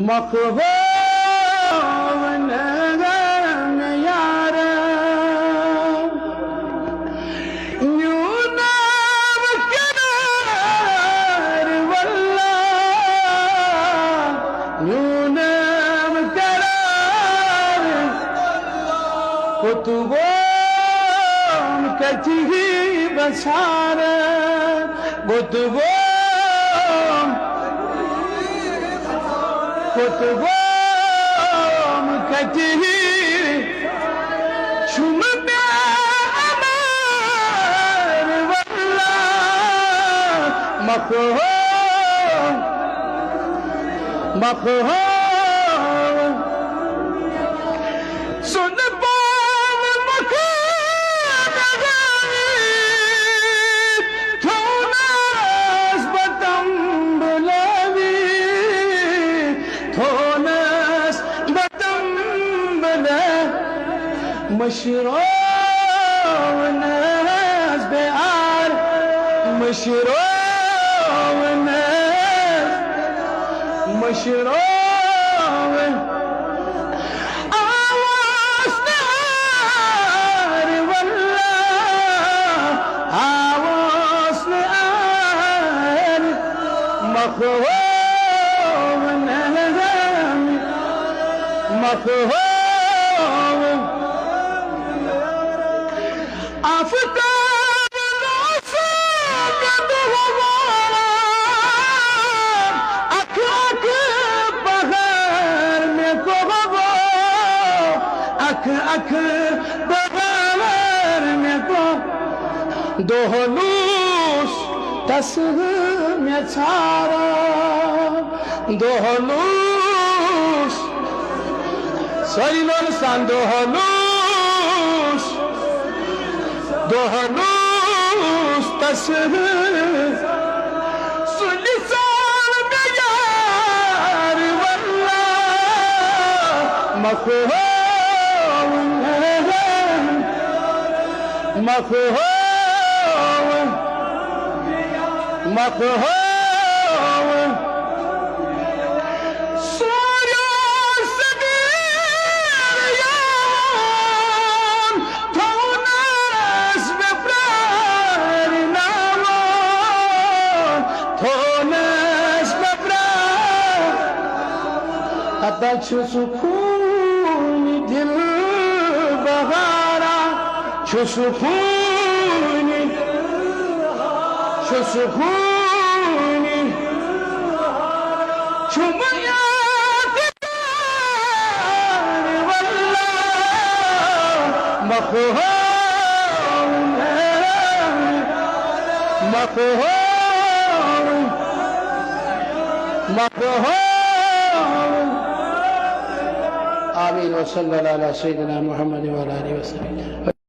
मखबून यार यूं नाम करार वल्लाह यूं नाम करार कुतुबों कची बसार कुतुबों कची शुम अमर वल्लाह मखहूम सुन पाव थोनस बतम बुलवी थोनस बतम बुल मशरोनस बेआर मशरोन आवाज़ नार वल्लाह आवाज़ नार मखहूम आफताब अख बगावर में को दोहलूस तस्ह में छारा दोहलूस सैलोल सान दोहलूस तस्ह सुलिसान में यार वल्लाह मखहूम मखहूम सूर्य सदीर याम थोनस में प्राण नामो थोनस में प्राण अता छु सुकून दिल बहारा छु सुकून छु मयात वल्लाह मखहूम आमीन व सल्लल्लाहु अलैहि सय्यिदिना मुहम्मद व आलिहि वसल्लम।